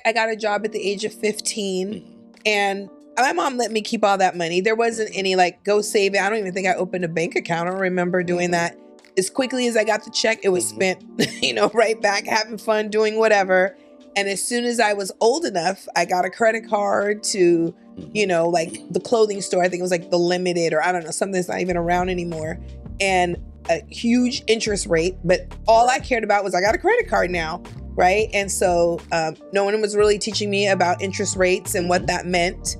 I got a job at the age of 15 and my mom let me keep all that money. There wasn't any like go save it. I don't even think I opened a bank account. I don't remember doing that. As quickly as I got the check, it was spent, right back, having fun, doing whatever. And as soon as I was old enough, I got a credit card to, like the clothing store. I think it was like the Limited or I don't know, something that's not even around anymore. And a huge interest rate. But all I cared about was I got a credit card now. Right. And so no one was really teaching me about interest rates and what that meant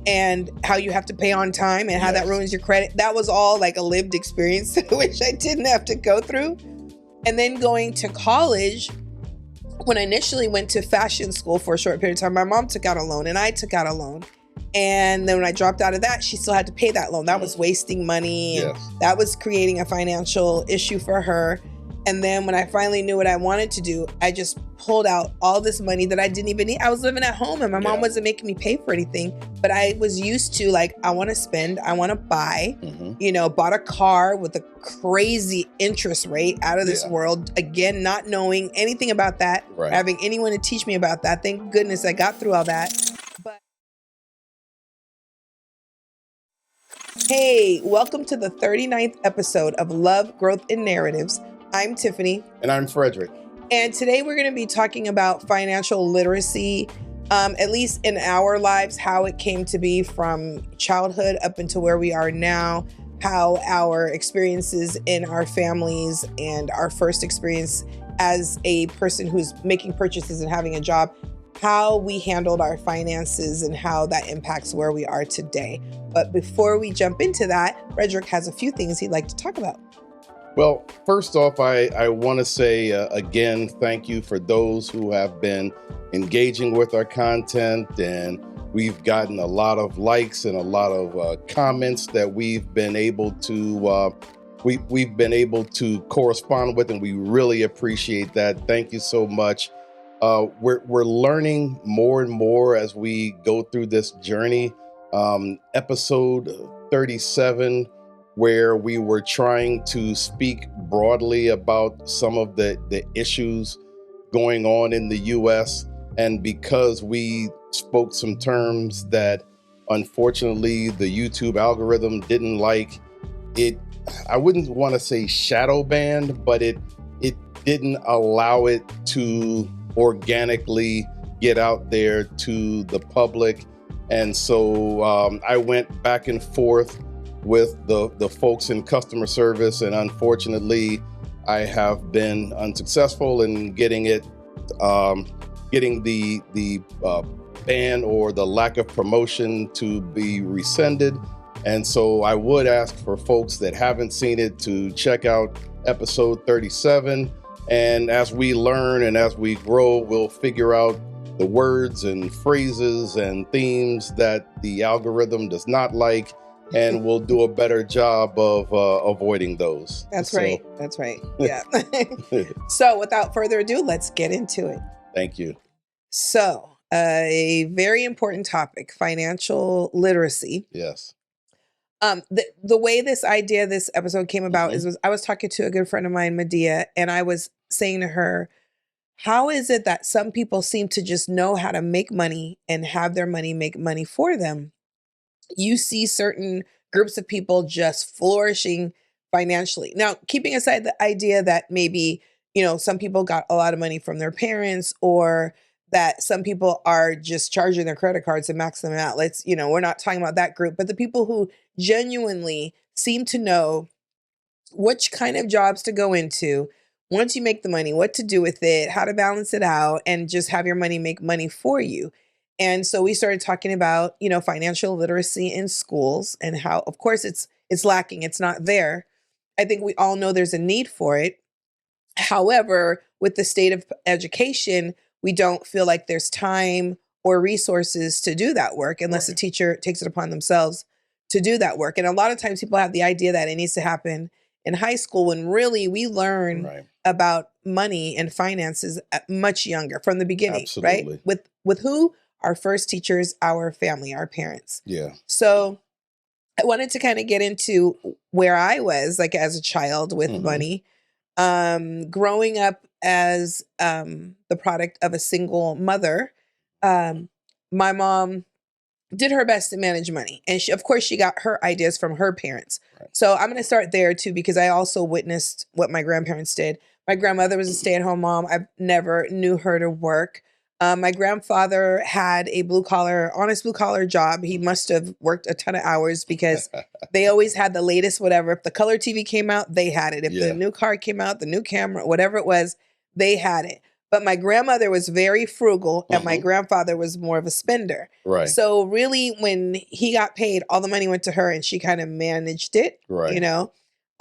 and how you have to pay on time and how that ruins your credit. That was all like a lived experience, which I didn't have to go through. And then going to college, when I initially went to fashion school for a short period of time, my mom took out a loan and I took out a loan. And then when I dropped out of that, she still had to pay that loan. That was wasting money. And that was creating a financial issue for her. And then when I finally knew what I wanted to do, I just pulled out all this money that I didn't even need. I was living at home and my mom wasn't making me pay for anything, but I was used to like, I want to spend, I want to buy, bought a car with a crazy interest rate out of this world. Again, not knowing anything about that, having anyone to teach me about that. Thank goodness I got through all that. But hey, welcome to the 39th episode of Love, Growth, and Narratives. I'm Tiffany. And I'm Fredrick. And today we're going to be talking about financial literacy, at least in our lives, how it came to be from childhood up until where we are now, how our experiences in our families and our first experience as a person who's making purchases and having a job, how we handled our finances and how that impacts where we are today. But before we jump into that, Fredrick has a few things he'd like to talk about. Well, first off, I want to say again, thank you for those who have been engaging with our content. And we've gotten a lot of likes and a lot of comments that we've been able to we've been able to correspond with, and we really appreciate that. Thank you so much. We're learning more and more as we go through this journey. Episode 37. Where we were trying to speak broadly about some of the issues going on in the U.S. And because we spoke some terms that unfortunately the YouTube algorithm didn't like, I wouldn't want to say shadow banned, but it didn't allow it to organically get out there to the public. And so I went back and forth with the folks in customer service, and unfortunately I have been unsuccessful in getting the ban or the lack of promotion to be rescinded. And so I would ask for folks that haven't seen it to check out episode 37, and as we learn and as we grow, we'll figure out the words and phrases and themes that the algorithm does not like, and we'll do a better job of avoiding those. That's right. Yeah. So without further ado, let's get into it. Thank you. So a very important topic, financial literacy. Yes. The way this episode came about is I was talking to a good friend of mine, Medea, and I was saying to her, how is it that some people seem to just know how to make money and have their money make money for them? You see certain groups of people just flourishing financially. Now, keeping aside the idea that maybe, some people got a lot of money from their parents, or that some people are just charging their credit cards and maxing them out. We're not talking about that group, but the people who genuinely seem to know which kind of jobs to go into, once you make the money, what to do with it, how to balance it out, and just have your money make money for you. And so we started talking about, financial literacy in schools and how, of course, it's lacking. It's not there. I think we all know there's a need for it. However, with the state of education, we don't feel like there's time or resources to do that work unless the teacher takes it upon themselves to do that work. And a lot of times people have the idea that it needs to happen in high school when really we learn about money and finances much younger, from the beginning. Absolutely. Right? With who? Our first teachers, our family, our parents. Yeah. So I wanted to kind of get into where I was like as a child with money, growing up as the product of a single mother my mom did her best to manage money. And of course, she got her ideas from her parents. Right. So I'm going to start there too, because I also witnessed what my grandparents did. My grandmother was a stay-at-home mom. I never knew her to work. My grandfather had a honest blue collar job. He must have worked a ton of hours because they always had the latest whatever. If the color TV came out, they had it. If the new car came out, the new camera, whatever it was, they had it. But my grandmother was very frugal and my grandfather was more of a spender. Right. So really when he got paid, all the money went to her and she kind of managed it, right. you know?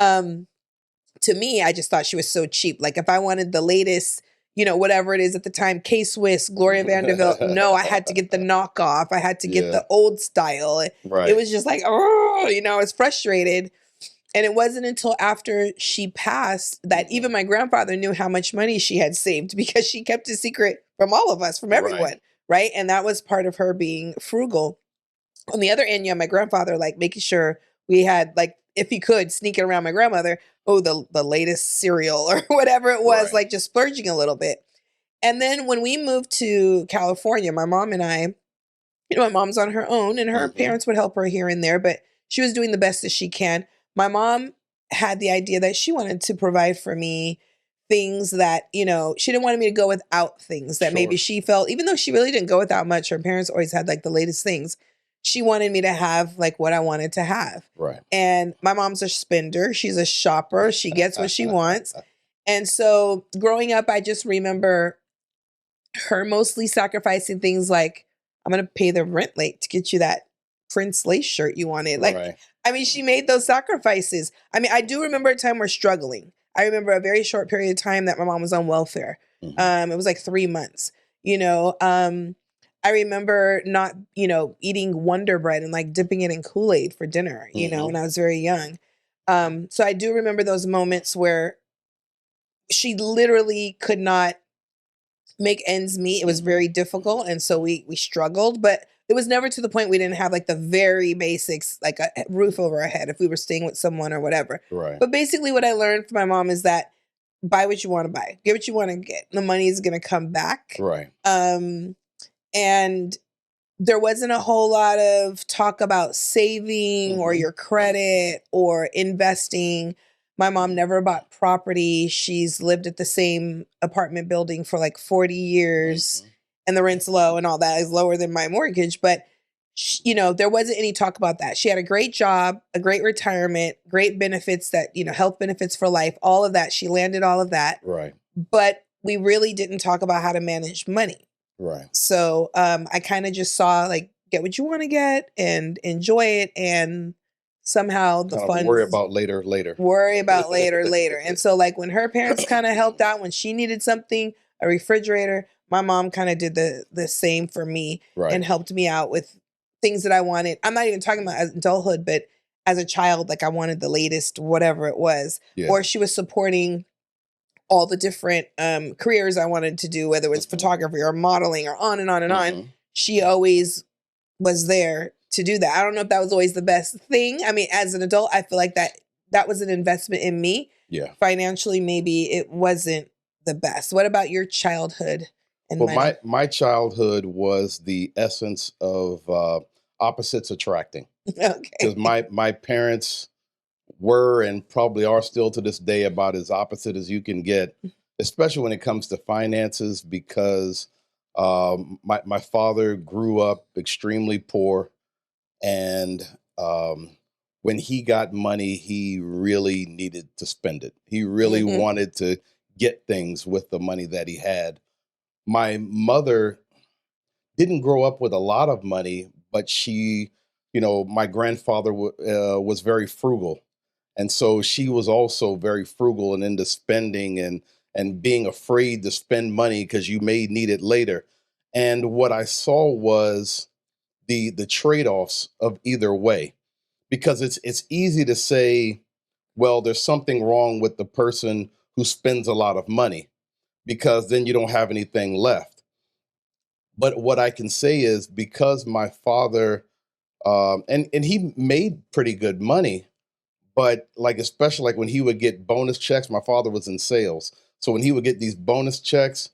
To me, I just thought she was so cheap. Like if I wanted the latest, you know, whatever it is at the time, K-Swiss, Gloria Vanderbilt, no, I had to get the knockoff. I had to get the old style. Right. It was just like, oh, you know, I was frustrated. And it wasn't until after she passed that even my grandfather knew how much money she had saved because she kept a secret from all of us, from everyone, right? And that was part of her being frugal. On the other end, yeah, my grandfather, like making sure we had, like, if he could, sneaking around my grandmother, the latest cereal or whatever it was, like just splurging a little bit. And then when we moved to California, my mom and I, you know, my mom's on her own and her parents would help her here and there, but she was doing the best that she can. My mom had the idea that she wanted to provide for me things that, you know, she didn't want me to go without things that maybe she felt, even though she really didn't go without much, her parents always had like the latest things. She wanted me to have like what I wanted to have. Right. And my mom's a spender. She's a shopper. She gets what she wants. And so growing up, I just remember her mostly sacrificing things like, I'm going to pay the rent late to get you that Prince lace shirt you wanted. Like, I mean, she made those sacrifices. I mean, I do remember a time we're struggling. I remember a very short period of time that my mom was on welfare. It was like 3 months, you know. I remember not, you know, eating Wonder Bread and like dipping it in Kool-Aid for dinner, you know, when I was very young. So I do remember those moments where she literally could not make ends meet. It was very difficult. And so we struggled, but it was never to the point we didn't have like the very basics, like a roof over our head if we were staying with someone or whatever. Right. But basically what I learned from my mom is that buy what you want to buy, get what you want to get. The money is going to come back. Right. And there wasn't a whole lot of talk about saving or your credit or investing. My mom never bought property. She's lived at the same apartment building for like 40 years and the rent's low and all that is lower than my mortgage. But, you know, there wasn't any talk about that. She had a great job, a great retirement, great benefits that, you know, health benefits for life, all of that. She landed all of that. Right. But we really didn't talk about how to manage money. Right. So I kind of just saw like, get what you want to get and enjoy it. And somehow the funds worry about later. Worry about later. And so like when her parents kind of helped out when she needed something, a refrigerator, my mom kind of did the same for me and helped me out with things that I wanted. I'm not even talking about as adulthood, but as a child, like I wanted the latest, whatever it was. Yeah. Or she was supporting all the different careers I wanted to do, whether it was photography or modeling or on and on and on. She always was there to do that. I don't know if that was always the best thing. I mean, as an adult, I feel like that was an investment in me. Yeah. Financially, maybe it wasn't the best. What about your childhood and money? My childhood was the essence of opposites attracting. Okay. Because my parents were and probably are still to this day about as opposite as you can get, especially when it comes to finances, because my father grew up extremely poor. And when he got money, he really needed to spend it. He really wanted to get things with the money that he had. My mother didn't grow up with a lot of money, but she, you know, my grandfather was very frugal. And so she was also very frugal and into spending and being afraid to spend money because you may need it later. And what I saw was the trade-offs of either way, because it's easy to say, well, there's something wrong with the person who spends a lot of money because then you don't have anything left. But what I can say is because my father, and he made pretty good money, but like, especially like when he would get bonus checks, my father was in sales. So when he would get these bonus checks,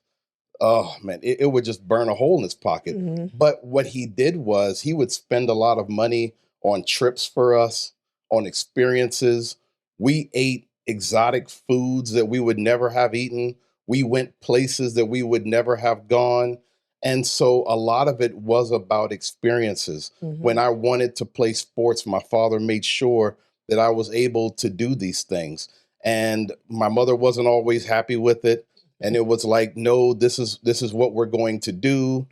oh man, it would just burn a hole in his pocket. Hmm. But what he did was he would spend a lot of money on trips for us, on experiences. We ate exotic foods that we would never have eaten. We went places that we would never have gone. And so a lot of it was about experiences. When Hmm. I wanted to play sports, my father made sure that I was able to do these things. And my mother wasn't always happy with it, and it was like, no, this is what we're going to do.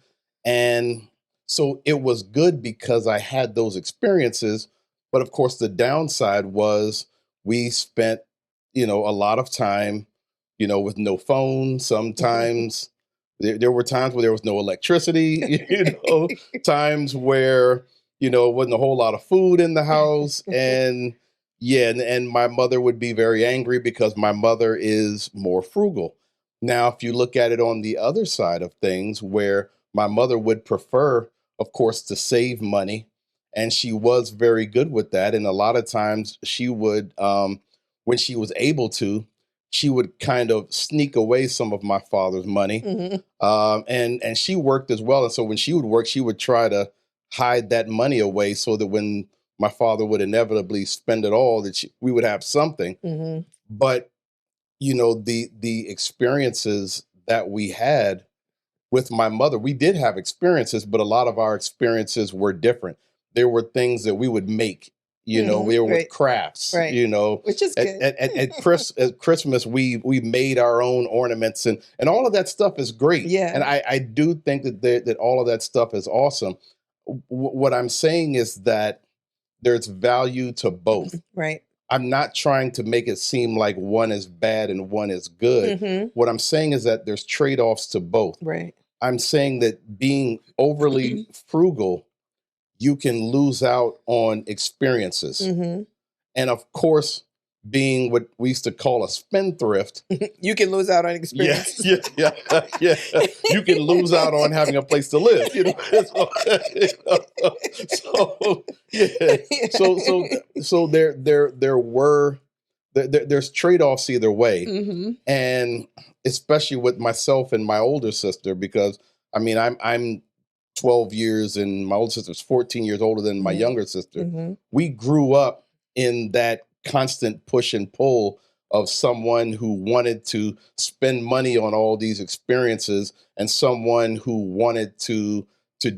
And so it was good because I had those experiences. But of course the downside was we spent, a lot of time, with no phone. Sometimes there were times where there was no electricity, times where, wasn't a whole lot of food in the house. And yeah, and my mother would be very angry because my mother is more frugal. Now, if you look at it on the other side of things, where my mother would prefer, of course, to save money, and she was very good with that. And a lot of times she would, when she was able to, she would kind of sneak away some of my father's money. Hmm. And she worked as well. And so when she would work, she would try to hide that money away so that when my father would inevitably spend it all, that we would have something. Hmm. But the experiences that we had with my mother, we did have experiences, but a lot of our experiences were different. There were things that we would make, Hmm. we were with Right. crafts, Right. Which is good. at Christmas, we made our own ornaments, and all of that stuff is great. And Yeah. I do think that all of that stuff is awesome. What I'm saying is that there's value to both. Right. I'm not trying to make it seem like one is bad and one is good. Hmm. What I'm saying is that there's trade-offs to both. Right. I'm saying that being overly frugal, you can lose out on experiences. Hmm. And of course, being what we used to call a spendthrift, You can lose out on yeah, experiences. yeah, yeah, you can lose out on having a place to live. So yeah, so there's trade-offs either way. Hmm. And especially with myself and my older sister, because I mean I'm 12 years and my older sister's 14 years older than my Hmm. younger sister. Hmm. We grew up in that constant push and pull of someone who wanted to spend money on all these experiences, and someone who wanted to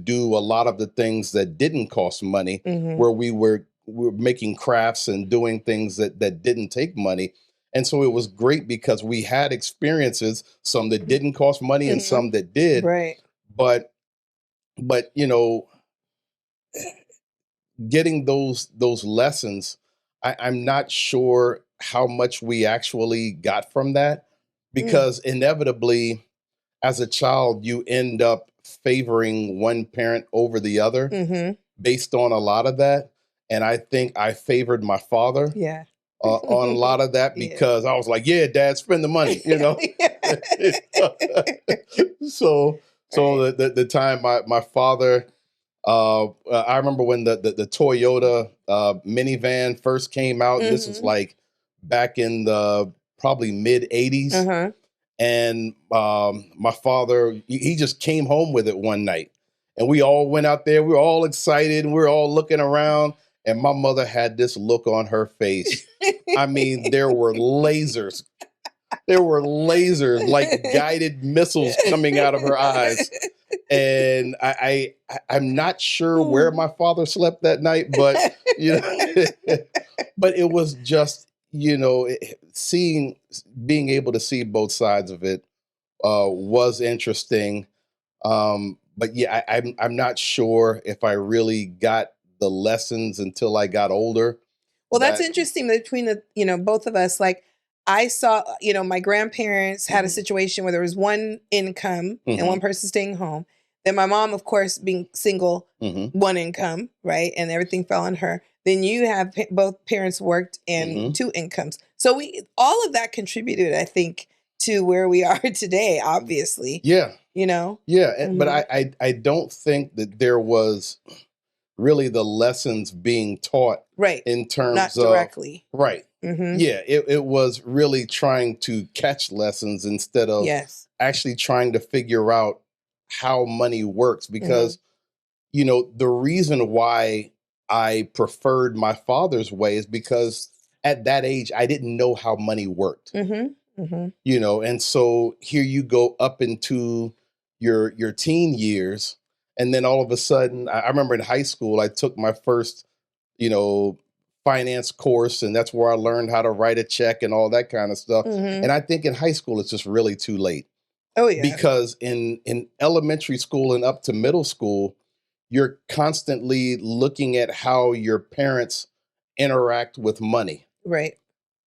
do a lot of the things that didn't cost money, Hmm. where we were making crafts and doing things that didn't take money. And so it was great because we had experiences, some that didn't cost money and Hmm. some that did. Right. But but getting those lessons, I'm not sure how much we actually got from that, Mm. because inevitably as a child you end up favoring one parent over the other Hmm. based on a lot of that. And I think I favored my father Yeah. on a lot of that, Yeah. because I was like, yeah, dad, spend the money. so Right. the time my father, I remember when the Toyota minivan first came out, and this was Hmm. like back in the probably mid 80s. Uh-huh. And my father, he just came home with it one night, and we all went out there. We were all excited, and we were all looking around. And my mother had this look on her face. I mean, there were lasers like guided missiles coming out of her eyes. And I'm not sure where my father slept that night, but but it was just, seeing, being able to see both sides of it was interesting. But yeah, I'm not sure if I really got the lessons until I got older. Well, that's That interesting between both of us. Like I saw, my grandparents had a Mhm, situation where there was one income and mhm, one person staying home. Then my mom, of course, being single, mhm, one income, right? And everything fell on her. Then you have both parents worked and mhm. two incomes. So we all of that contributed, I think, to where we are today, obviously. Yeah, You know? yeah. But Hmm. I don't think that there was. really the lessons being taught Right. in terms Not of directly. right. Mm-hmm. Yeah, it was really trying to catch lessons instead of Yes. actually trying to figure out how money works. Because, the reason why I preferred my father's way is because at that age, I didn't know how money worked. Mm-hmm. Mm-hmm. And so here you go up into your teen years, and then all of a sudden, I remember in high school, I took my first, you know, finance course, and that's where I learned how to write a check and all that kind of stuff. Mm-hmm. And I think in high school, it's just really too late Oh yeah. because in elementary school and up to middle school, you're constantly looking at how your parents interact with money, Right.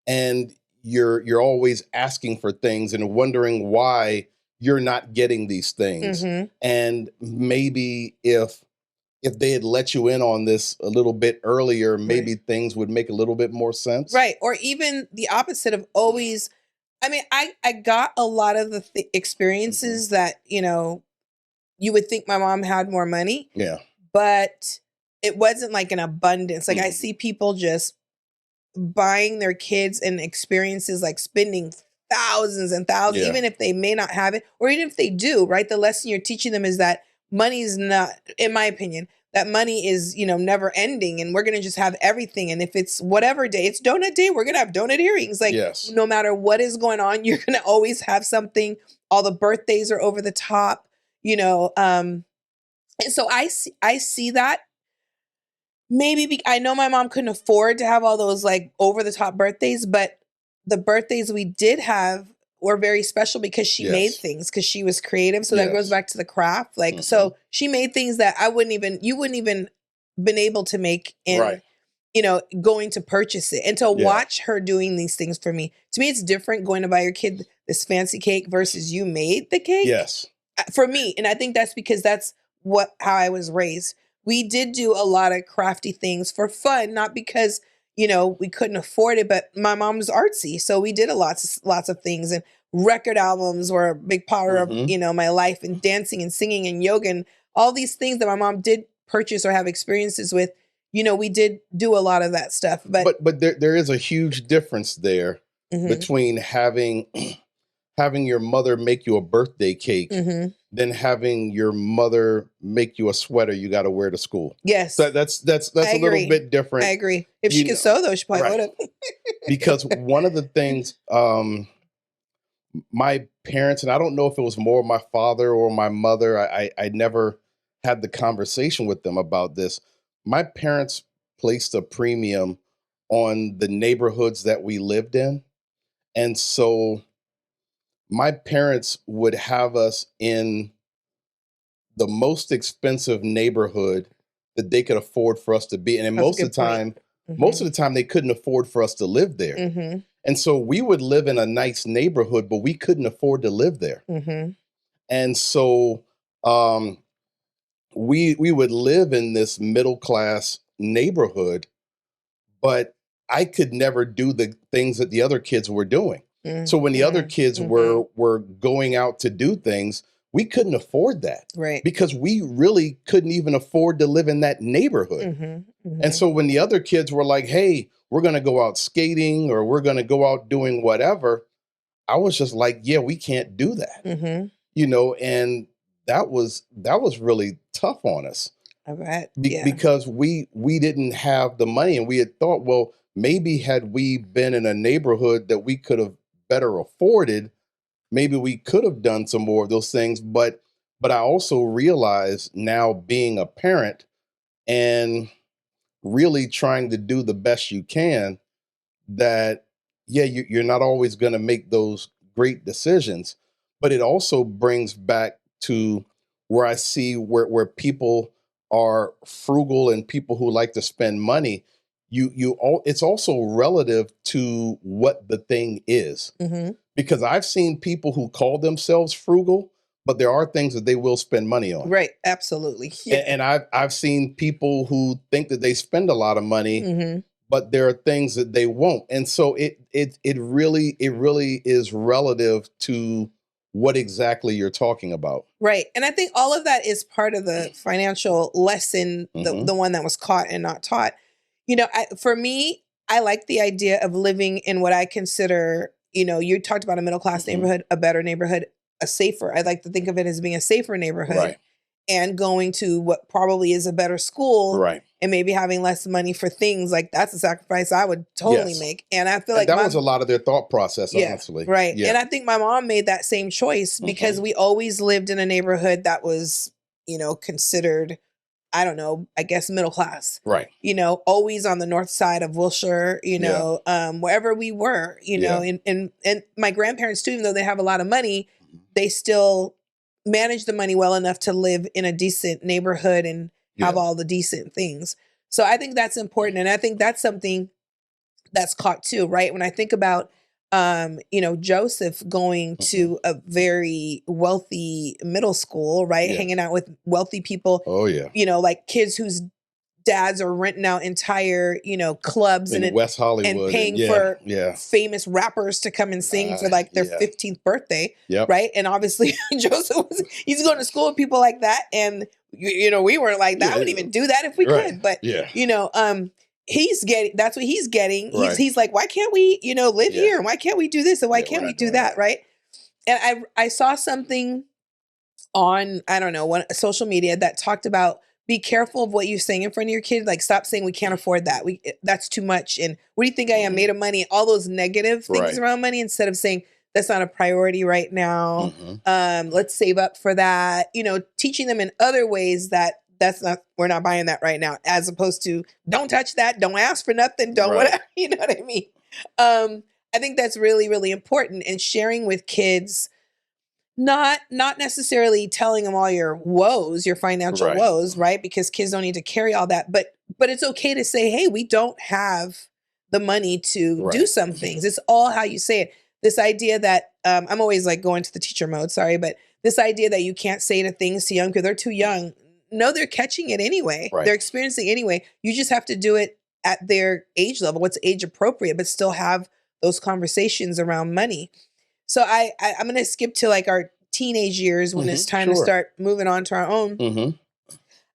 and you're always asking for things and wondering why you're not getting these things. Mm-hmm. And maybe if they had let you in on this a little bit earlier, maybe things would make a little bit more sense. Right. Or even the opposite of always. I mean, I got a lot of the experiences that, you would think my mom had more money. Yeah. But it wasn't like an abundance. Like I see people just buying their kids and experiences, like spending thousands and thousands, even if they may not have it, or even if they do, right? The lesson you're teaching them is that money is not, in my opinion, that money is, never ending, and we're going to just have everything. And if it's whatever day, it's donut day, we're going to have donut earrings. Like no matter what is going on, you're going to always have something. All the birthdays are over the top, and so I see that. Maybe I know my mom couldn't afford to have all those like over the top birthdays, but the birthdays we did have were very special because she made things, because she was creative. So that goes back to the craft. Like, so she made things that you wouldn't even been able to make in, going to purchase it, and to watch her doing these things for me. To me, it's different going to buy your kid this fancy cake versus you made the cake. Yes. For me. And I think that's because that's how I was raised. We did do a lot of crafty things for fun, not because, we couldn't afford it, but my mom was artsy. So we did lots of things, and record albums were a big part of, my life, and dancing and singing and yoga and all these things that my mom did purchase or have experiences with. We did do a lot of that stuff, but there is a huge difference there between having your mother make you a birthday cake than having your mother make you a sweater you got to wear to school. Yes. So that's a little bit different. I agree. If she could sew, though, she probably would have. Because one of the things, my parents, and I don't know if it was more my father or my mother, I never had the conversation with them about this. My parents placed a premium on the neighborhoods that we lived in. And so my parents would have us in the most expensive neighborhood that they could afford for us to be in. And most of the time they couldn't afford for us to live there. And so we would live in a nice neighborhood, but we couldn't afford to live there. And so we would live in this middle class neighborhood, but I could never do the things that the other kids were doing. So when the other kids were going out to do things, we couldn't afford that. Right. Because we really couldn't even afford to live in that neighborhood. And so when the other kids were like, hey, we're going to go out skating, or we're going to go out doing whatever, I was just like, yeah, we can't do that. And that was really tough on us. I bet. Because we didn't have the money, and we had thought, well, maybe had we been in a neighborhood that we could have better afforded, maybe we could have done some more of those things. But I also realize now, being a parent and really trying to do the best you can, that, yeah, you're not always going to make those great decisions. But it also brings back to where I see where people are frugal and people who like to spend money. It's also relative to what the thing is. Because I've seen people who call themselves frugal, but there are things that they will spend money on. Right. Absolutely. Yeah. And I've seen people who think that they spend a lot of money, but there are things that they won't. And so it really is relative to what exactly you're talking about. Right. And I think all of that is part of the financial lesson, the one that was caught and not taught. You know, for me, I like the idea of living in what I consider, you know, you talked about a middle class neighborhood, a better neighborhood, a safer. I like to think of it as being a safer neighborhood. Right. And going to what probably is a better school, right, and maybe having less money for things, like that's a sacrifice I would totally Yes. make. And I feel And like that was a lot of their thought process, yeah, honestly. right. Yeah. And I think my mom made that same choice because we always lived in a neighborhood that was, you know, considered, I don't know, I guess middle class. Right. You know, always on the north side of Wilshire, you know, wherever we were, you know, and my grandparents too, even though they have a lot of money, they still manage the money well enough to live in a decent neighborhood and have all the decent things. So I think that's important. And I think that's something that's caught too, right? When I think about, you know, Joseph going to a very wealthy middle school, right? Hanging out with wealthy people. Oh, yeah. You know, like kids whose dads are renting out entire, you know, clubs in West Hollywood and paying for famous rappers to come and sing for like their 15th birthday. Right. And obviously Joseph he's going to school with people like that. And you know, we weren't like that. I wouldn't even do that if we could. But you know, he's getting, that's what he's getting. He's like, why can't we, you know, live here? And why can't we do this? And why can't we do that? Right. And I saw something on, I don't know, social media that talked about, be careful of what you're saying in front of your kid. Like, stop saying we can't afford that. That's too much. And what do you think I am, made of money? All those negative things around money, instead of saying that's not a priority right now. Let's save up for that. You know, teaching them in other ways we're not buying that right now, as opposed to don't touch that. Don't ask for nothing. Don't whatever. You know what I mean? I think that's really, really important. And sharing with kids, not necessarily telling them all your woes, your financial woes, right? Because kids don't need to carry all that, but it's okay to say, hey, we don't have the money to do some things. It's all how you say it. This idea that, I'm always like going to the teacher mode, sorry, but this idea that you can't say to things to young people, they're too young. No, they're catching it anyway. They're experiencing it anyway. You just have to do it at their age level, what's age appropriate, but still have those conversations around money. So I'm going to skip to like our teenage years when it's time to start moving on to our own.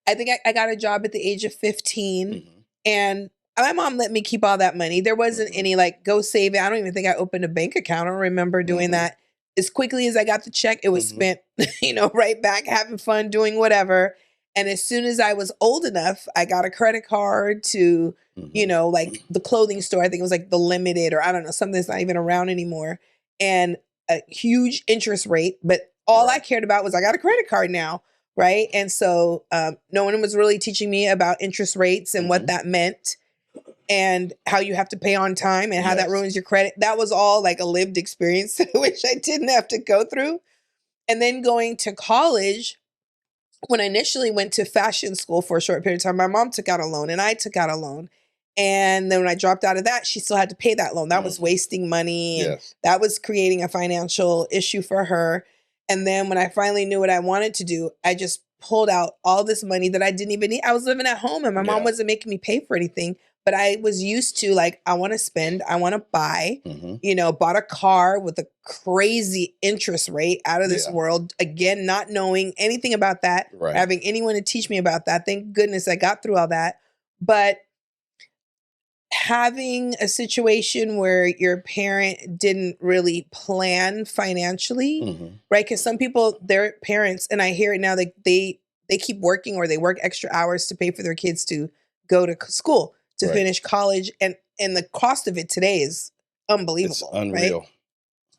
I think I got a job at the age of 15 and my mom let me keep all that money. There wasn't any like, go save it. I don't even think I opened a bank account. I don't remember doing that. As quickly as I got the check, it was spent, you know, right back, having fun, doing whatever. And as soon as I was old enough, I got a credit card to, you know, like the clothing store. I think it was like the Limited, or I don't know, something that's not even around anymore. And a huge interest rate, but all I cared about was I got a credit card now, right? And so no one was really teaching me about interest rates and what that meant and how you have to pay on time and how that ruins your credit. That was all like a lived experience, which I didn't have to go through. And then going to college, when I initially went to fashion school for a short period of time, my mom took out a loan and I took out a loan. And then when I dropped out of that, she still had to pay that loan. That was wasting money. And that was creating a financial issue for her. And then when I finally knew what I wanted to do, I just pulled out all this money that I didn't even need. I was living at home and my mom wasn't making me pay for anything. But I was used to like, I want to spend, I want to buy, you know, bought a car with a crazy interest rate out of this world. Again, not knowing anything about that, having anyone to teach me about that. Thank goodness I got through all that. But having a situation where your parent didn't really plan financially, right? Because some people, their parents, and I hear it now, like they keep working or they work extra hours to pay for their kids to go to school, to finish college. And the cost of it today is unbelievable. It's unreal. Right?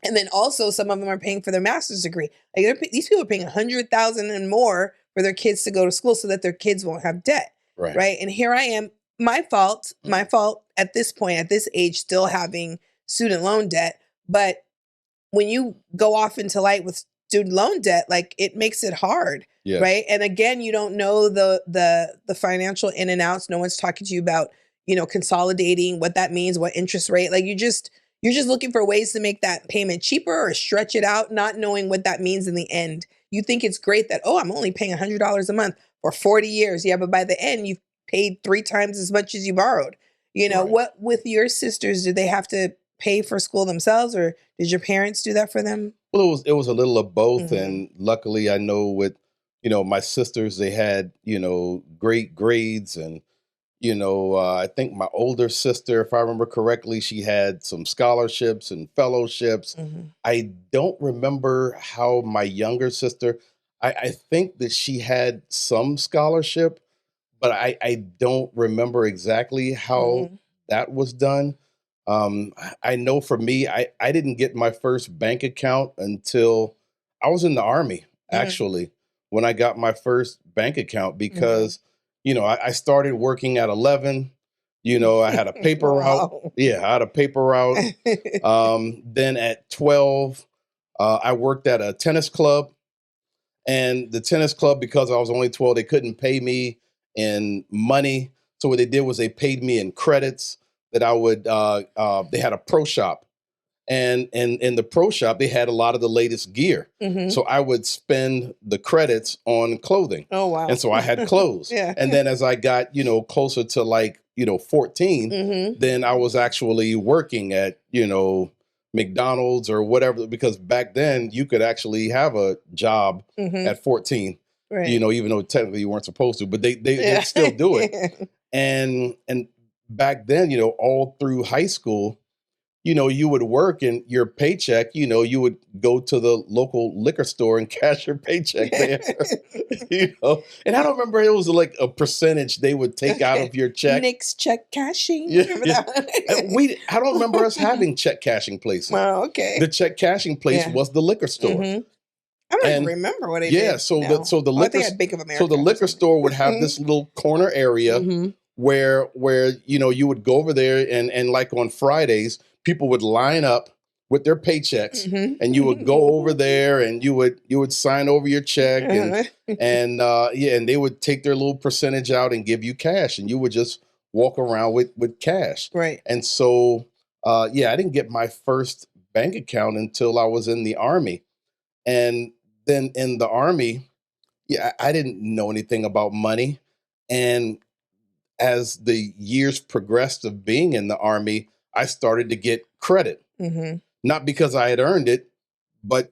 And then also some of them are paying for their master's degree. Like these people are paying $100,000 and more for their kids to go to school so that their kids won't have debt. Right. And here I am, my fault at this point, at this age, still having student loan debt. But when you go off into light with student loan debt, like it makes it hard. Right. And again, you don't know the financial in and outs. No one's talking to you about, you know, consolidating, what that means, what interest rate. Like you're just looking for ways to make that payment cheaper or stretch it out, not knowing what that means in the end. You think it's great that, oh, I'm only paying $100 a month for 40 years. Yeah, but by the end, you've paid 3 times as much as you borrowed. You know, what with your sisters, did they have to pay for school themselves or did your parents do that for them? Well, it was a little of both, Mm-hmm. and luckily, I know with my sisters, they had great grades, and I think my older sister, if I remember correctly, she had some scholarships and fellowships. Mm-hmm. I don't remember how my younger sister. I think that she had some scholarship, but I don't remember exactly how Mm-hmm. that was done. I know for me, I didn't get my first bank account until I was in the Army, Mm-hmm. actually, when I got my first bank account Mm-hmm. because, I started working at 11. I had a paper route. Wow. Yeah, I had a paper route. Then at 12, I worked at a tennis club, and the tennis club, because I was only 12, they couldn't pay me in money. So what they did was they paid me in credits that I would, they had a pro shop. And in the pro shop, they had a lot of the latest gear. Mm-hmm. So I would spend the credits on clothing. Oh, wow. And so I had clothes. Yeah. And then as I got, closer to like, 14, Mm-hmm. then I was actually working at, McDonald's or whatever, because back then you could actually have a job Mm-hmm. at 14, Right. even though technically you weren't supposed to, but they'd Yeah. still do it. Yeah. And back then, all through high school, you would work and your paycheck, you would go to the local liquor store and cash your paycheck there. And I don't remember, it was like a percentage they would take out of your check. Nick's check cashing. Yeah, Remember yeah. that one? I don't remember us having check cashing places. Wow, okay. The check cashing place Yeah. was the liquor store. Mm-hmm. I don't even And remember what I yeah, did. so now. the I liquor think I had Bank of America. so the or liquor something. store would have this little corner area Mm-hmm. where you would go over there, and like on Fridays, people would line up with their paychecks, Mm-hmm. and you would go over there and you would sign over your check, and Uh-huh. and they would take their little percentage out and give you cash, and you would just walk around with cash. Right. And so I didn't get my first bank account until I was in the Army. And then in the Army, I didn't know anything about money. And as the years progressed of being in the Army, I started to get credit, Mm-hmm. not because I had earned it, but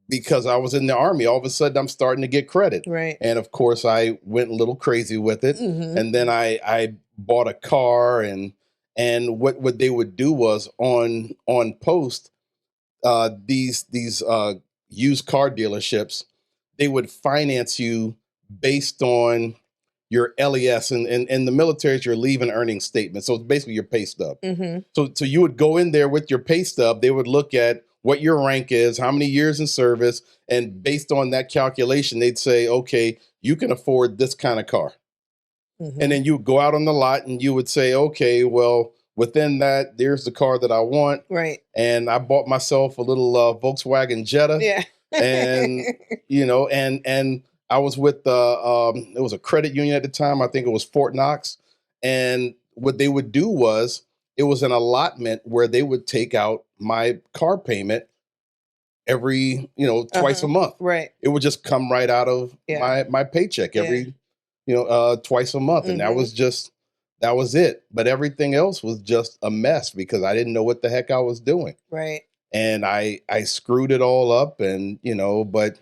because I was in the Army. All of a sudden, I'm starting to get credit. Right. And of course, I went a little crazy with it. Mm-hmm. And then I bought a car, and what they would do was on post, these used car dealerships, they would finance you based on your LES, and in the military, it's your leave and earning statement. So it's basically your pay stub. Mm-hmm. So you would go in there with your pay stub. They would look at what your rank is, how many years in service, and based on that calculation, they'd say, okay, you can afford this kind of car. Mm-hmm. And then you would go out on the lot and you would say, okay, well, within that, there's the car that I want. Right. And I bought myself a little Volkswagen Jetta. Yeah. And and I was with it was a credit union at the time. I think it was Fort Knox. And what they would do was, it was an allotment where they would take out my car payment every, twice a month. Right. It would just come right out of my paycheck every, twice a month. And that was it. But everything else was just a mess because I didn't know what the heck I was doing. Right. And I screwed it all up, and but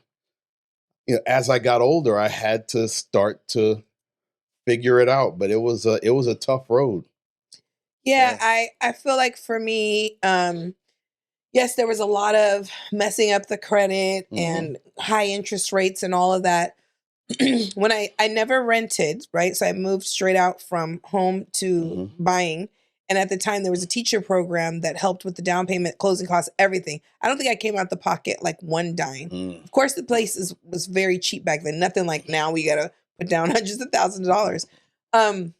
as I got older, I had to start to figure it out. But it was a tough road. Yeah. I feel like for me, yes, there was a lot of messing up the credit and high interest rates and all of that. When I never rented, right? So I moved straight out from home to buying. And at the time, there was a teacher program that helped with the down payment, closing costs, everything. I don't think I came out the pocket like one dime. Of course, the place was very cheap back then. Nothing like now. We got to put down hundreds of thousands of dollars. And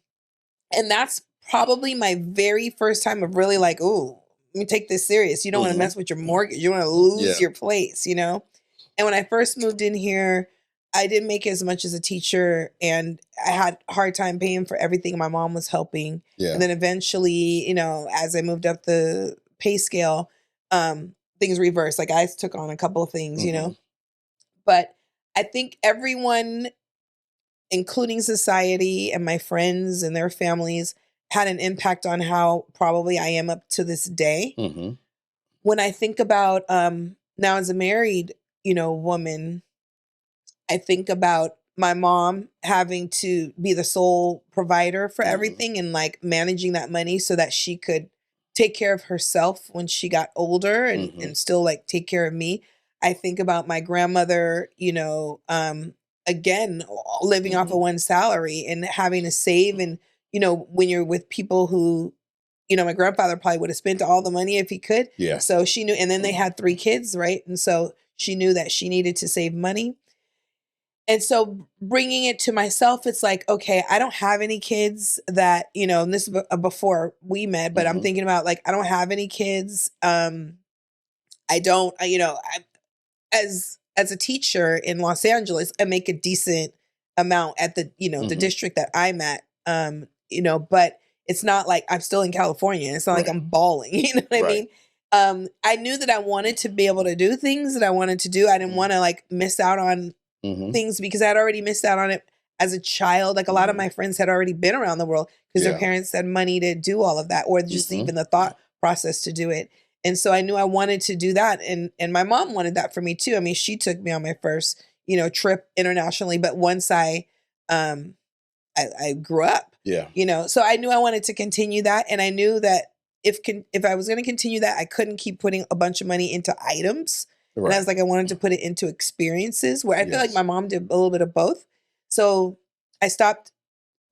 that's probably my very first time of really like, ooh, let me take this serious. You don't want to mess with your mortgage. You want to lose your place, And when I first moved in here, I didn't make as much as a teacher, and I had a hard time paying for everything. My mom was helping. Yeah. And then eventually, as I moved up the pay scale, things reversed. Like I took on a couple of things, But I think everyone, including society and my friends and their families, had an impact on how probably I am up to this day. When I think about Now, as a married, woman, I think about my mom having to be the sole provider for everything and like managing that money so that she could take care of herself when she got older and still like take care of me. I think about my grandmother, again, living off of one salary and having to save. And, when you're with people who, my grandfather probably would have spent all the money if he could. Yeah. So she knew, and then they had 3 kids, right? And so she knew that she needed to save money. And so bringing it to myself, it's like, okay, I don't have any kids that, and this is before we met, but I'm thinking about like, I don't have any kids. I don't, as a teacher in Los Angeles, I make a decent amount at the, the district that I'm at, but it's not like I'm still in California. It's not like I'm balling, you know what I mean? I knew that I wanted to be able to do things that I wanted to do. I didn't want to like miss out on things because I'd already missed out on it as a child. Like a lot of my friends had already been around the world because their parents had money to do all of that, or just even the thought process to do it. And so I knew I wanted to do that. And my mom wanted that for me too. I mean, she took me on my first, trip internationally, but once I grew up, so I knew I wanted to continue that. And I knew that if I was going to continue that, I couldn't keep putting a bunch of money into items. Right. And I was like, I wanted to put it into experiences where I feel like my mom did a little bit of both. So I stopped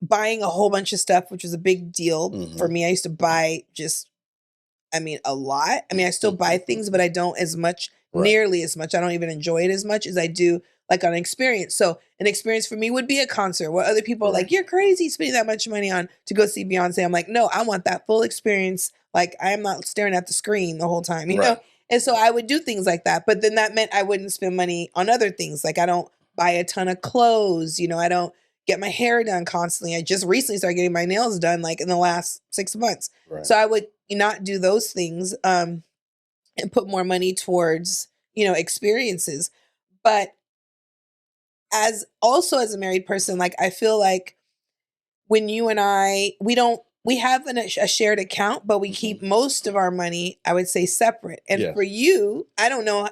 buying a whole bunch of stuff, which was a big deal for me. I used to buy a lot. I mean, I still buy things, but I don't as much, nearly as much. I don't even enjoy it as much as I do like on an experience. So an experience for me would be a concert where other people are like, you're crazy spending that much money on to go see Beyonce. I'm like, no, I want that full experience. Like I am not staring at the screen the whole time, you know? And so I would do things like that. But then that meant I wouldn't spend money on other things. Like I don't buy a ton of clothes. I don't get my hair done constantly. I just recently started getting my nails done like in the last 6 months. So I would not do those things and put more money towards, experiences. But as a married person, like I feel like when you and I, we have a shared account, but we keep most of our money, I would say, separate. And for you, I don't know.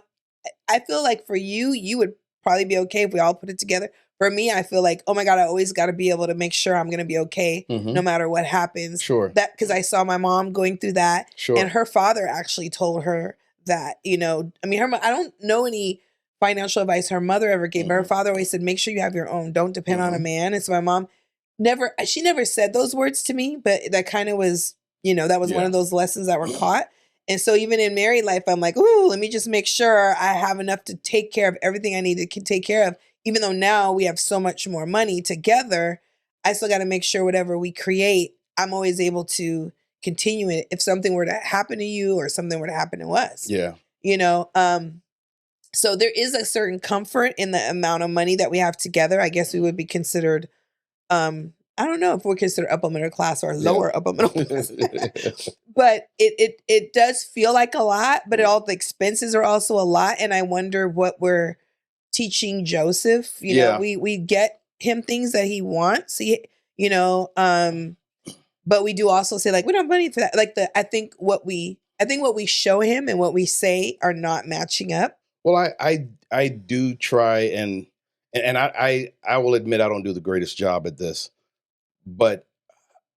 I feel like for you, you would probably be okay if we all put it together. For me, I feel like, oh my God, I always got to be able to make sure I'm going to be okay no matter what happens. That because I saw my mom going through that. And her father actually told her that, I mean, I don't know any financial advice her mother ever gave, but her father always said, make sure you have your own. Don't depend on a man. And so my mom she never said those words to me, but that kind of was, that was one of those lessons that were caught. And so even in married life, I'm like, ooh, let me just make sure I have enough to take care of everything I need to take care of. Even though now we have so much more money together, I still got to make sure whatever we create, I'm always able to continue it if something were to happen to you or something were to happen to us. So there is a certain comfort in the amount of money that we have together. I guess we would be considered, I don't know if we're considered upper middle class or lower upper middle class, but it does feel like a lot, but all the expenses are also a lot. And I wonder what we're teaching Joseph. We get him things that he wants, but we do also say like, we don't have money for that. Like I think what we show him and what we say are not matching up. Well, I do try and I will admit I don't do the greatest job at this, but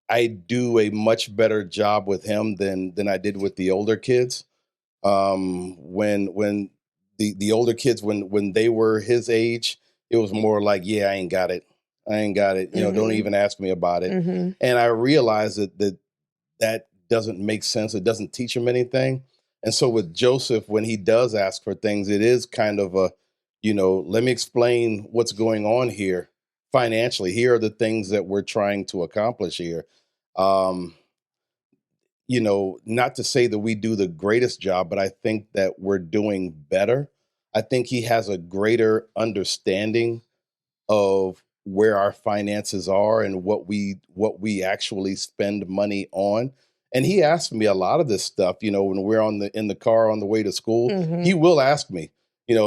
I do a much better job with him than I did with the older kids. When the older kids, when they were his age, it was more like, yeah, I ain't got it. Don't even ask me about it. And I realized that doesn't make sense. It doesn't teach him anything. And so with Joseph, when he does ask for things, it is kind of a, let me explain what's going on here financially. Here are the things that we're trying to accomplish here. Not to say that we do the greatest job, but I think that we're doing better. I think he has a greater understanding of where our finances are and what we actually spend money on. And he asked me a lot of this stuff, when we're in the car on the way to school, he will ask me,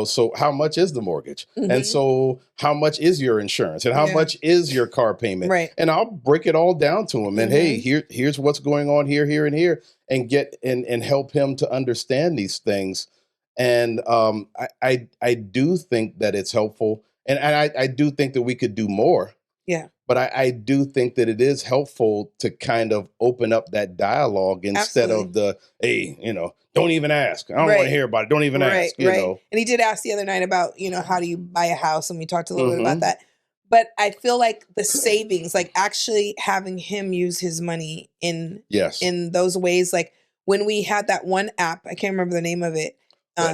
so how much is the mortgage? And so how much is your insurance? And how much is your car payment? Right. And I'll break it all down to him. And hey, here's what's going on here, and here, and get and help him to understand these things. And I do think that it's helpful, and I do think that we could do more. Yeah. But I do think that it is helpful to kind of open up that dialogue instead Absolutely. of the, hey, don't even ask. I don't want Right. to hear about it. Don't even ask, Right. And he did ask the other night about, how do you buy a house? And we talked a little bit about that. But I feel like the savings, like actually having him use his money in those ways, like when we had that one app, I can't remember the name of it.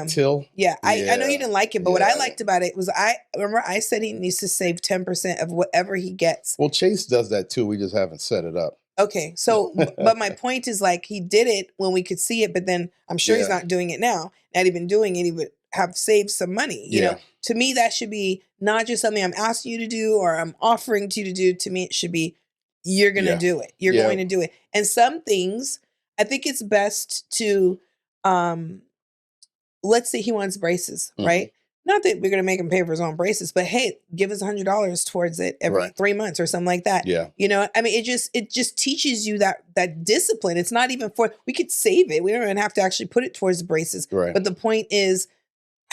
Till? Yeah, I know you didn't like it, but what I liked about it was I said he needs to save 10% of whatever he gets. Well, Chase does that too. We just haven't set it up. Okay, so but my point is, like, he did it when we could see it, but then I'm sure he's not doing it now. Not even doing it, he would have saved some money. You know, to me that should be not just something I'm asking you to do or I'm offering to you to do. To me, it should be you're gonna do it. You're going to do it. And some things, I think it's best to let's say he wants braces, right? Not that we're going to make him pay for his own braces, but hey, give us $100 towards it every 3 months or something like that. Yeah. I mean, it just teaches you that discipline. It's not even we could save it. We don't even have to actually put it towards the braces. Right. But the point is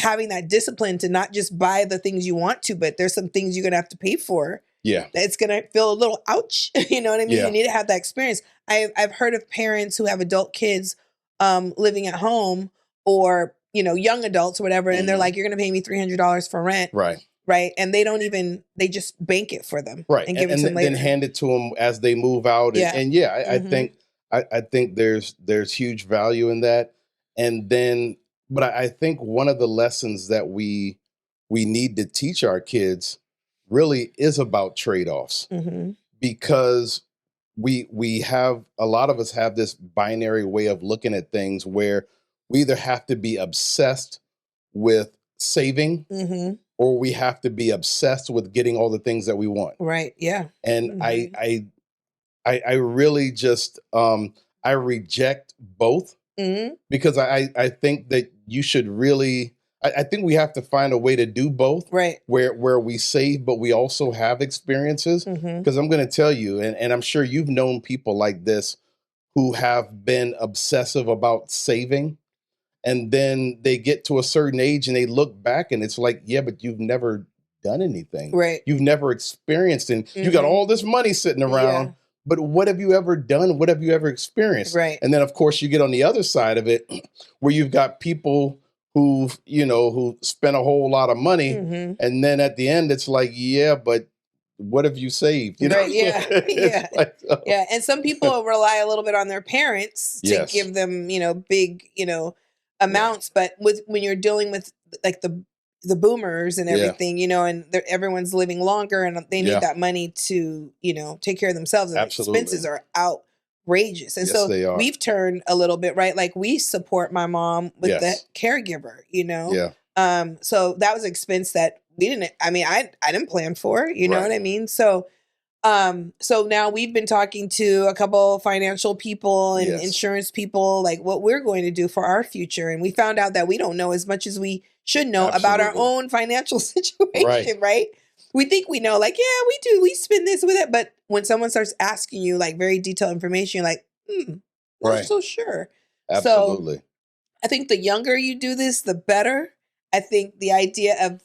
having that discipline to not just buy the things you want to, but there's some things you're going to have to pay for. Yeah. It's going to feel a little ouch. You know what I mean? Yeah. You need to have that experience. I've heard of parents who have adult kids living at home or young adults or whatever. And they're like, you're going to pay me $300 for rent. Right. Right. And they just bank it for them. Right. And give it to them later. Then hand it to them as they move out. I think there's huge value in that. And then, but I think one of the lessons that we need to teach our kids really is about trade-offs, because we have, a lot of us have this binary way of looking at things where we either have to be obsessed with saving or we have to be obsessed with getting all the things that we want. Right. Yeah. And I really just, I reject both because I think that you should really, I think we have to find a way to do both. Right. Where we save, but we also have experiences. Because I'm going to tell you, and I'm sure you've known people like this who have been obsessive about saving. And then they get to a certain age and they look back and it's like, yeah, but you've never done anything. Right. You've never experienced it. You got all this money sitting around, but what have you ever done? What have you ever experienced? Right. And then of course you get on the other side of it where you've got people who spent a whole lot of money. And then at the end it's like, yeah, but what have you saved? Right. Yeah. Like, yeah. And some people rely a little bit on their parents to give them, big, amounts. But when you're dealing with like the boomers and everything, and everyone's living longer and they need that money to, take care of themselves. And expenses are outrageous. And so we've turned a little bit, right? Like we support my mom with the caregiver, so that was an expense that we didn't, I didn't plan for, you know what I mean? So now we've been talking to a couple financial people and insurance people, like what we're going to do for our future. And we found out that we don't know as much as we should know about our own financial situation, right? We think we know, like, yeah, we do. We spend this with it. But when someone starts asking you like very detailed information, you're like, not so sure. Absolutely. So I think the younger you do this, the better. I think the idea of,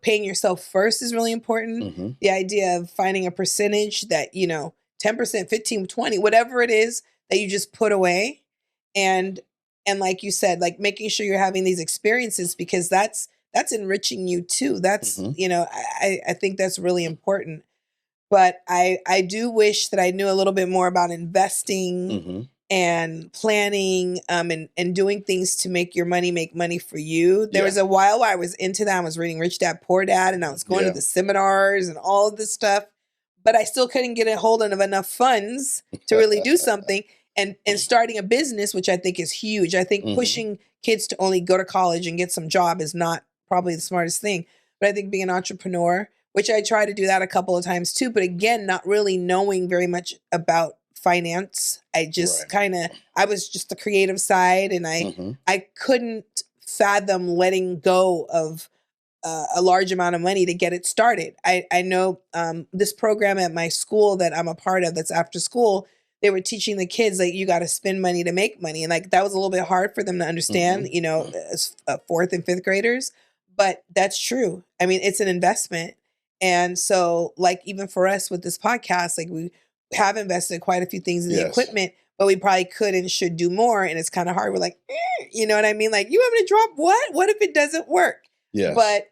paying yourself first is really important. The idea of finding a percentage that, 10%, 15, 20, whatever it is that you just put away. And like you said, like making sure you're having these experiences because that's enriching you too. That's, I think that's really important. But I do wish that I knew a little bit more about investing and planning and doing things to make your money make money for you. There was a while where I was into that. I was reading Rich Dad, Poor Dad, and I was going to the seminars and all of this stuff. But I still couldn't get a hold of enough funds to really do something. And starting a business, which I think is huge. I think pushing kids to only go to college and get some job is not probably the smartest thing. But I think being an entrepreneur, which I try to do that a couple of times too. But again, not really knowing very much about finance. I just I was just the creative side and I couldn't fathom letting go of a large amount of money to get it started. I know this program at my school that I'm a part of that's after school, they were teaching the kids, like, you got to spend money to make money. And like, that was a little bit hard for them to understand, you know, as fourth and fifth graders, but that's true. I mean, it's an investment. And so like, even for us with this podcast, like we have invested quite a few things in the equipment, but we probably could and should do more. And it's kind of hard. We're like, you know what I mean? Like, you want me to drop what? What if it doesn't work? Yes. But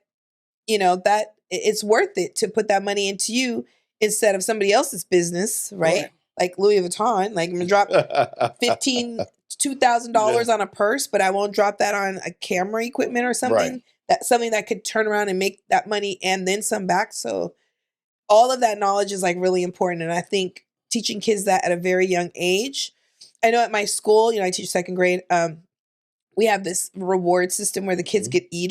you know, that it's worth it to put that money into you instead of somebody else's business, right? Like Louis Vuitton, like I'm gonna drop $2,000 on a purse, but I won't drop that on a camera equipment or something. That's something that could turn around and make that money and then some back. So all of that knowledge is like really important. And I think teaching kids that at a very young age. I know at my school, you know, I teach second grade. We have this reward system where the kids get $E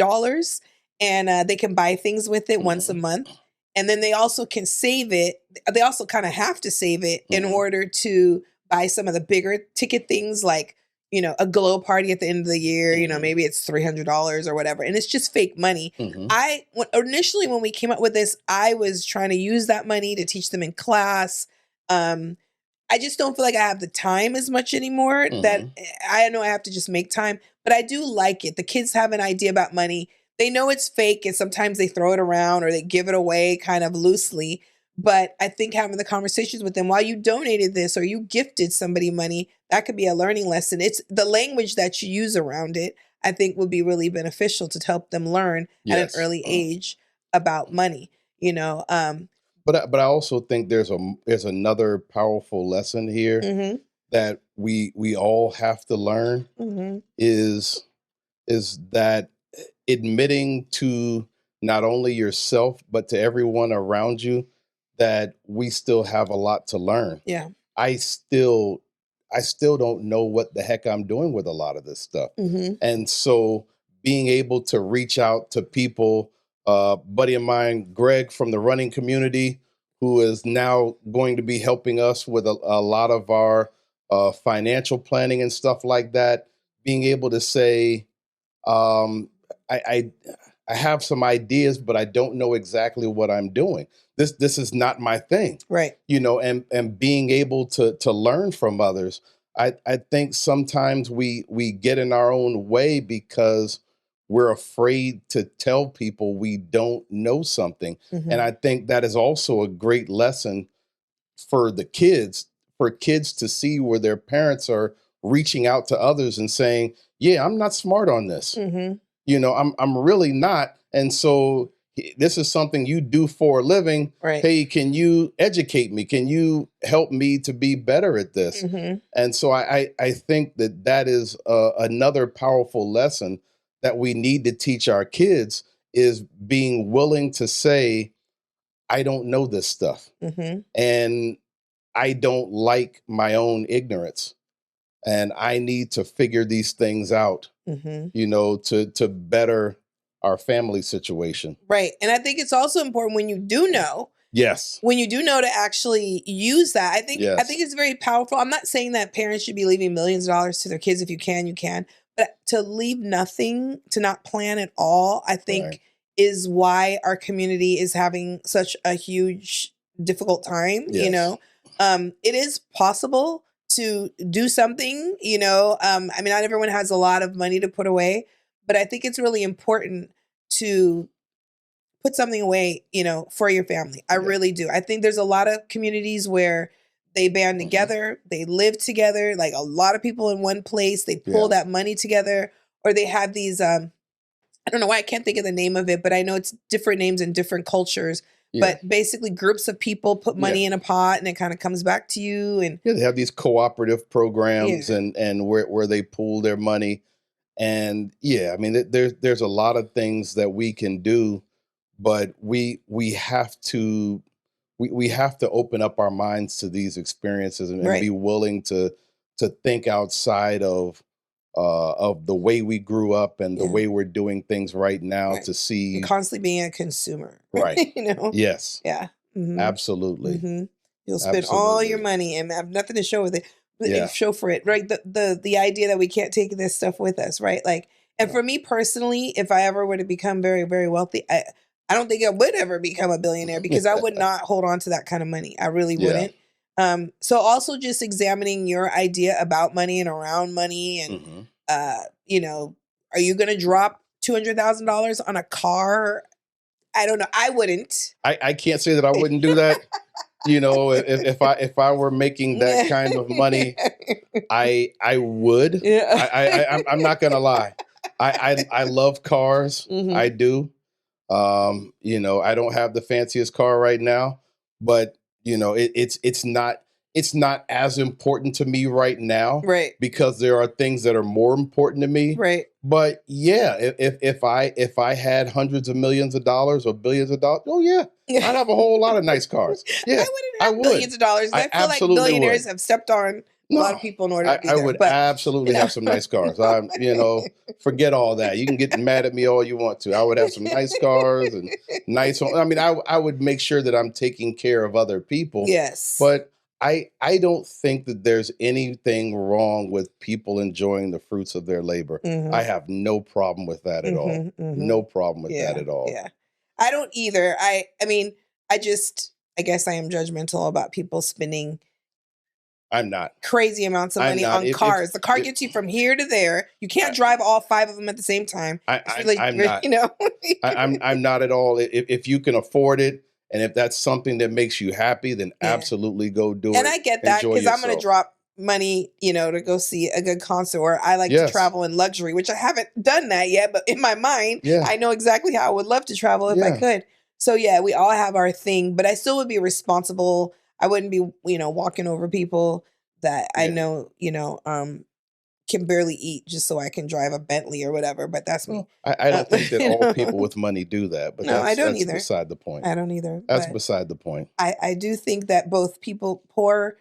and they can buy things with it once a month. And then they also can save it. They also kind of have to save it in order to buy some of the bigger ticket things, like, you know, a glow party at the end of the year, you know, maybe it's $300 or whatever. And it's just fake money. Initially, when we came up with this, I was trying to use that money to teach them in class. I just don't feel like I have the time as much anymore. That I know I have to just make time, but I do like it. The kids have an idea about money. They know it's fake, and sometimes they throw it around or they give it away kind of loosely. But I think having the conversations with them, while you donated this or you gifted somebody money, that could be a learning lesson. It's the language that you use around it, I think, would be really beneficial to help them learn at an early age about money, you know. But I also think there's another powerful lesson here that we all have to learn is that admitting to not only yourself but to everyone around you that we still have a lot to learn. Yeah. I still don't know what the heck I'm doing with a lot of this stuff. And so being able to reach out to people, buddy of mine, Greg from the running community, who is now going to be helping us with a lot of our financial planning and stuff like that, being able to say, I have some ideas, but I don't know exactly what I'm doing. This is not my thing. Right. You know, and being able to learn from others. I think sometimes we get in our own way because we're afraid to tell people we don't know something. And I think that is also a great lesson for the kids, for kids to see where their parents are reaching out to others and saying, yeah, I'm not smart on this. You know, I'm really not. And so this is something you do for a living. Right. Hey, can you educate me? Can you help me to be better at this? And so I think that is another powerful lesson that we need to teach our kids, is being willing to say, I don't know this stuff. And I don't like my own ignorance. And I need to figure these things out, you know, to better our family situation. Right. And I think it's also important when you do know. When you do know, to actually use that. I think it's very powerful. I'm not saying that parents should be leaving millions of dollars to their kids. If you can, you can. But to leave nothing, to not plan at all, I think is why our community is having such a huge, difficult time. You know, it is possible to do something, you know. I mean, not everyone has a lot of money to put away, but I think it's really important to put something away, you know, for your family. I really do. I think there's a lot of communities where they band together, they live together, like a lot of people in one place, they pull that money together, or they have these, I don't know why I can't think of the name of it, but I know it's different names in different cultures. But basically groups of people put money in a pot and it kind of comes back to you. And they have these cooperative programs and where they pool their money. And I mean, there's a lot of things that we can do, but we have to open up our minds to these experiences and be willing to think outside of the way we grew up and the way we're doing things right now to see. And constantly being a consumer. You know? Yes. Yeah. Absolutely. You'll spend all your money and have nothing to show with it. Show for it. Right. The idea that we can't take this stuff with us. Right. Like, and for me personally, if I ever were to become very, very wealthy, I don't think I would ever become a billionaire, because I would not hold on to that kind of money. I really wouldn't. So also just examining your idea about money and around money, and are you going to drop $200,000 on a car? I don't know. I wouldn't. I can't say that I wouldn't do that. If I were making that kind of money, I would. Yeah. I'm not gonna lie. I love cars. Mhm. I do. I don't have the fanciest car right now, but it's not as important to me right now, Right. because there are things that are more important to me. Right. But yeah, if I had hundreds of millions of dollars or billions of dollars, oh yeah, I'd have a whole lot of nice cars. Yeah, I wouldn't have billions of dollars. I feel like billionaires have stepped on a lot of people in order to be I there. would But, absolutely have some nice cars. Forget all that. You can get mad at me all you want to. I would have some nice cars and nice home. I mean, I would make sure that I'm taking care of other people. Yes. But I don't think that there's anything wrong with people enjoying the fruits of their labor. Mhm. I have no problem with that at all. No problem with that at all. Yeah. I don't either. I mean, I guess I am judgmental about people spending I'm not crazy amounts of money on cars. The car gets you from here to there. You can't drive all 5 of them at the same time. I'm not. I'm not at all. If you can afford it, and if that's something that makes you happy, then absolutely go do it. And I get that, because I'm going to drop money, to go see a good concert, or I like to travel in luxury, which I haven't done that yet, but in my mind, I know exactly how I would love to travel if I could. So yeah, we all have our thing, but I still would be responsible. I wouldn't be, walking over people that I know, can barely eat just so I can drive a Bentley or whatever. But that's me. I don't think that all people with money do that. But no, I don't that's either. Beside the point. I don't either. That's beside the point. I do think that both people, poor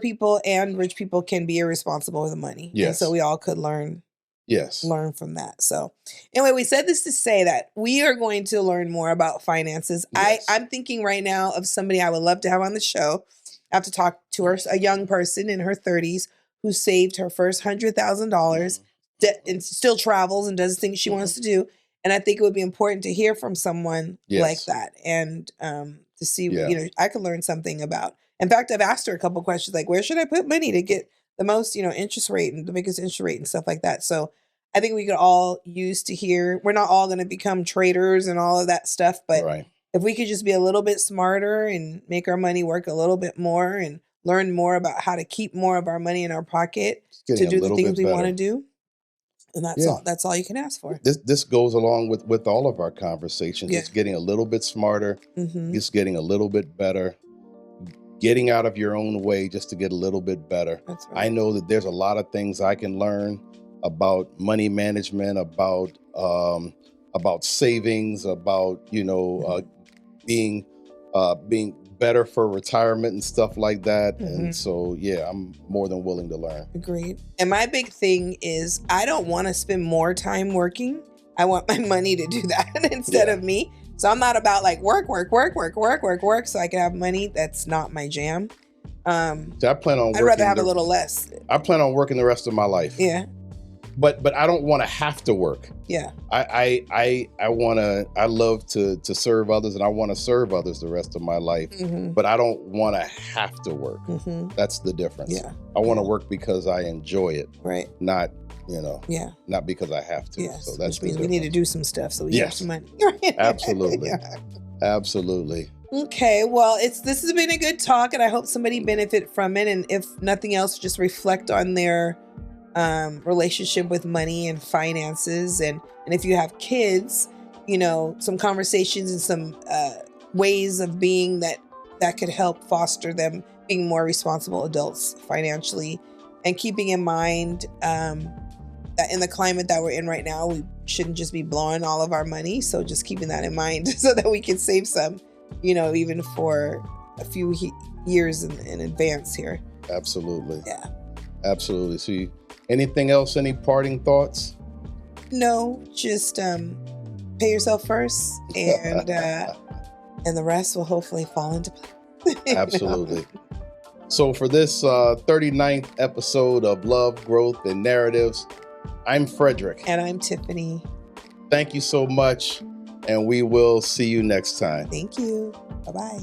people and rich people, can be irresponsible with money. Yes. And so we all could learn Yes. learn from that. So anyway, we said this to say that we are going to learn more about finances. Yes. I'm thinking right now of somebody I would love to have on the show. I have to talk to her, a young person in her 30s who saved her first $100,000 and still travels and does things she wants to do. And I think it would be important to hear from someone like that, and to see, I could learn something about. In fact, I've asked her a couple questions, like, where should I put money to get the most, interest rate and the biggest interest rate and stuff like that. So I think we could all use to hear. We're not all going to become traders and all of that stuff, but if we could just be a little bit smarter and make our money work a little bit more and learn more about how to keep more of our money in our pocket to do the things we want to do. And that's all you can ask for. This goes along with all of our conversations. It's getting a little bit smarter. It's getting a little bit better. Getting out of your own way just to get a little bit better. That's right. I know that there's a lot of things I can learn about money management, about savings, about being better for retirement and stuff like that. And so I'm more than willing to learn. Agreed. And my big thing is, I don't want to spend more time working. I want my money to do that instead of me. So I'm not about like work so I can have money. That's not my jam. So I plan on. I'd rather have a little less. I plan on working the rest of my life. Yeah. But I don't want to have to work. Yeah. I love to serve others, and I want to serve others the rest of my life. But I don't want to have to work. That's the difference. Yeah. I want to work because I enjoy it. Right. Not not because I have to. Yes. So that's which means we need to do some stuff so we have some money. Absolutely. Absolutely. Okay, well, this has been a good talk, and I hope somebody benefit from it. And if nothing else, just reflect on their relationship with money and finances. And if you have kids, some conversations and some ways of being that could help foster them being more responsible adults financially, and keeping in mind that in the climate that we're in right now, we shouldn't just be blowing all of our money. So just keeping that in mind so that we can save some, even for a few years in advance here. Absolutely. Yeah. Absolutely. So anything else? Any parting thoughts? No, just pay yourself first, and the rest will hopefully fall into place. Absolutely. So for this 39th episode of Love, Growth, and Narratives, I'm Fredrick. And I'm Tiffany. Thank you so much, and we will see you next time. Thank you. Bye-bye.